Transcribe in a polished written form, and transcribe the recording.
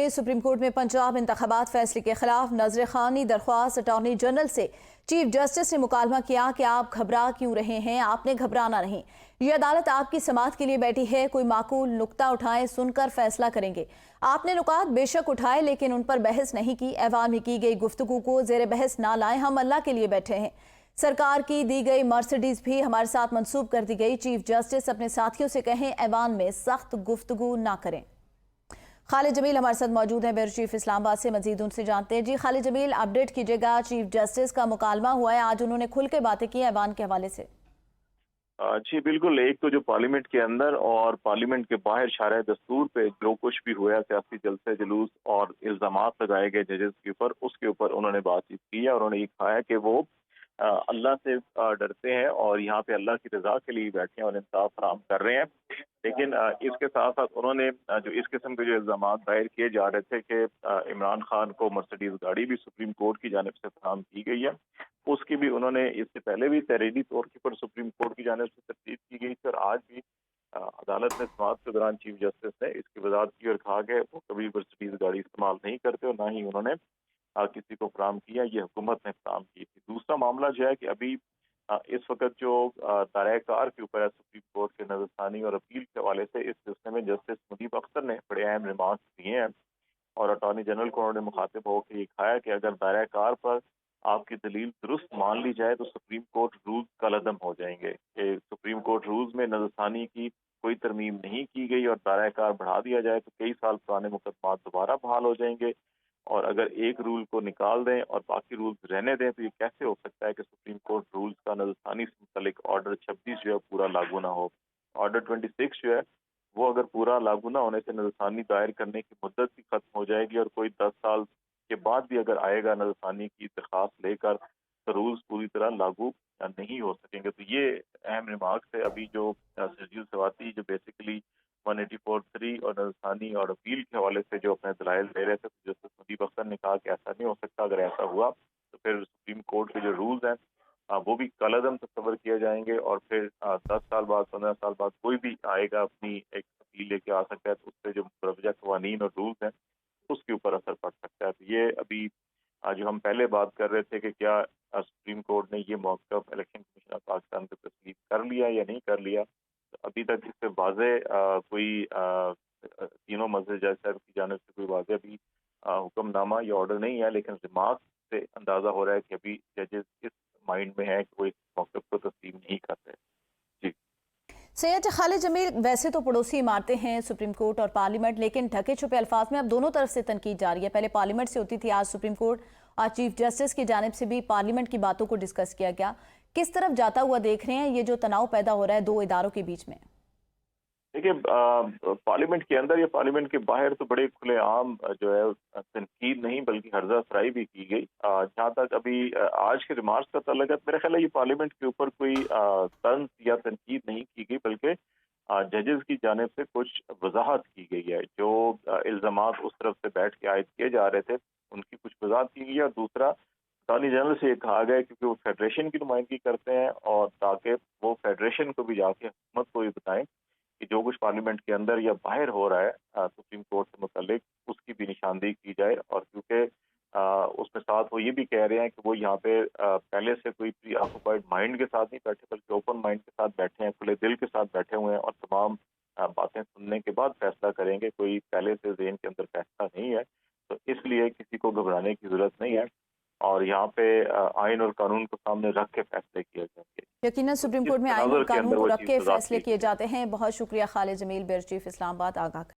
Supreme court में पंजाब इंतखाबात फैसले के खिलाफ नजर खानी दरख्वास्त अटॉर्नी जनरल से चीफ जस्टिस ने मुकालमा किया कि आप घबरा क्यों रहे हैं, आपने घबराना नहीं। ये अदालत आपकी समाअत के लिए बैठी है, कोई माकूल नुक्ता उठाएं, सुनकर फैसला करेंगे। आपने नुकात बेशक उठाए लेकिन उन पर बहस नहीं की। ऐवान में की गई गुफ्तगू को जेर बहस ना लाएं, हम अल्लाह के लिए बैठे हैं। सरकार की दी गई मर्सिडीज भी हमारे साथ मंसूब कर दी गई। चीफ जस्टिस अपने साथियों से कहें ऐवान में सख्त गुफ्तगू ना करें। खालिद जमील हमारे साथ मौजूद हैं ब्यूरो चीफ इस्लामाबाद से, मजीद उनसे जानते हैं। जी खालिद जमील, अपडेट कीजिएगा। चीफ जस्टिस का मुकालमा हुआ है, आज उन्होंने खुल के बातें की ऐवान के हवाले से। जी बिल्कुल, एक तो जो पार्लियामेंट के अंदर और पार्लियामेंट के बाहर शारा दस्तूर पे जो कुछ भी हुआ, सियासी जलसे जुलूस और इल्जामात लगाए गए जजेस के ऊपर, उसके ऊपर उन्होंने बातचीत की है और उन्होंने ये कहा है कि वो अल्लाह से डरते हैं और यहाँ पे अल्लाह की रजा के लिए बैठे हैं और इंसाफ फराहम कर रहे हैं। लेकिन इसके साथ साथ उन्होंने जो इस किस्म के जो इल्जामात दायर किए जा रहे थे कि इमरान खान को मर्सिडीज गाड़ी भी सुप्रीम कोर्ट की जानिब से फराहम की गई है, उसकी भी उन्होंने इससे पहले भी तहरीरी तौर पर सुप्रीम कोर्ट की जानिब से तरदीद की गई थी और आज भी अदालत ने समाअत के दौरान चीफ जस्टिस ने इसकी वजाहत की और कहा कि वो कभी मर्सिडीज गाड़ी इस्तेमाल नहीं करते और ना ही उन्होंने किसी को फराहम किया, ये हुकूमत ने फराहम की थी। दूसरा मामला जो है कि अभी इस वक्त जो दायरा-ए-कार के ऊपर है सुप्रीम कोर्ट के नजरसानी और अपील के हवाले से, इस सिलसिले में जस्टिस मुनीब अख्तर ने बड़े अहम रिमार्क्स दिए हैं और अटॉर्नी जनरल को उन्होंने मुखातिब होकर ये कहा है कि अगर दायरा-ए-कार पर आपकी दलील दुरुस्त मान ली जाए तो सुप्रीम कोर्ट रूल्स कलअदम हो जाएंगे। सुप्रीम कोर्ट रूल्स में नजरसानी की कोई तरमीम नहीं की गई और दायरा-ए-कार बढ़ा दिया जाए तो कई साल पुराने मुकदमात दोबारा बहाल हो जाएंगे और अगर एक रूल को निकाल दें और बाकी रूल्स रहने दें तो ये कैसे हो सकता है कि सुप्रीम कोर्ट रूल्स का नजरसानी से मुतल्लिक ऑर्डर 26 जो है पूरा लागू ना हो। ऑर्डर 26 जो है वो अगर पूरा लागू ना होने से नजरसानी दायर करने की मुद्दत भी खत्म हो जाएगी और कोई 10 साल के बाद भी अगर आएगा नजरसानी की दरख्वास्त लेकर तो रूल्स पूरी तरह लागू नहीं हो सकेंगे। तो ये अहम रिमार्क्स है अभी जो सजीव सवाती जो बेसिकली 184(3) और नजरसानी और अपील के हवाले से जो अपने दलाइल दे रहे थे, तो जस्टिस मुनीब अख्तर ने कहा कि ऐसा नहीं हो सकता, अगर ऐसा हुआ तो फिर सुप्रीम कोर्ट के जो रूल्स हैं वो भी कलअदम तस्वर किए जाएंगे और फिर 10 साल बाद 15 साल बाद कोई भी आएगा अपनी एक अपील लेके आ सकता है तो उससे जो मुरवजा कवानीन और रूल्स हैं उसके ऊपर असर पड़ सकता है। तो ये अभी जो हम पहले बात कर रहे थे कि क्या सुप्रीम कोर्ट ने ये मौक़िफ़ इलेक्शन कमीशन ऑफ पाकिस्तान को तस्लीम कर लिया या नहीं कर लिया, तो अभी तक इससे वाज़े कोई तीनों मज़हब जज साहब की जानिब से कोई वाज़े अभी हुक्मनामा या ऑर्डर नहीं है, लेकिन रिमार्क से अंदाज़ा हो रहा है कि अभी जजेस इस माइंड में है कि वो इस मौक़िफ़ को तस्लीम नहीं कर रहे। जी सैयद खालिद जमील, वैसे तो पड़ोसी इमारतें हैं सुप्रीम कोर्ट और पार्लियामेंट, लेकिन ढके छुपे अल्फाज में अब दोनों तरफ से तनकीद जारी है। पहले पार्लियामेंट से होती थी, आज सुप्रीम कोर्ट और चीफ जस्टिस की जानिब से भी पार्लियामेंट की बातों को डिस्कस किया गया। किस तरफ जाता हुआ देख रहे हैं ये जो तनाव पैदा हो रहा है दो इदारों के बीच में? देखिए, पार्लियामेंट के अंदर या पार्लियामेंट के बाहर तो बड़े खुलेआम जो है तनकीद नहीं बल्कि हर्जा अफराई भी की गई। जहाँ तक अभी आज के रिमार्क्स का ताल्लुक है, मेरा ख्याल है ये पार्लियामेंट के ऊपर कोई तंज या तनकीद नहीं की गई बल्कि जजेस की जानिब से कुछ वजाहत की गई है। जो इल्जामात उस तरफ से बैठ के आयद किए जा रहे थे उनकी कुछ वजाहत की गई है और दूसरा अटॉर्नी जनरल से ये कहा गया क्योंकि वो फेडरेशन की नुमाइंदगी करते हैं और ताकि वो फेडरेशन को भी जाके हुकूमत को भी बताएं कि जो कुछ पार्लियामेंट के अंदर या बाहर हो रहा है सुप्रीम कोर्ट से मुतल्लिक, उसकी भी निशानदेही की जाए। और क्योंकि उसमें साथ वो ये भी कह रहे हैं कि वो यहाँ पे पहले से कोई प्री ऑक्युपाइड माइंड के साथ नहीं बैठे बल्कि ओपन माइंड के साथ बैठे हैं, खुले दिल के साथ बैठे हुए हैं और तमाम बातें सुनने के बाद फैसला करेंगे। कोई पहले से ज़हन के अंदर फैसला नहीं है, तो इसलिए किसी को घबराने की जरूरत नहीं है और यहाँ पे आइन और कानून को सामने रख के फैसले किए जाएंगे। यकीनन सुप्रीम कोर्ट में आइन और कानून को रख के फैसले किए जाते हैं। बहुत शुक्रिया खालिद जमील, ब्यूरो चीफ इस्लामाबाद आगाह।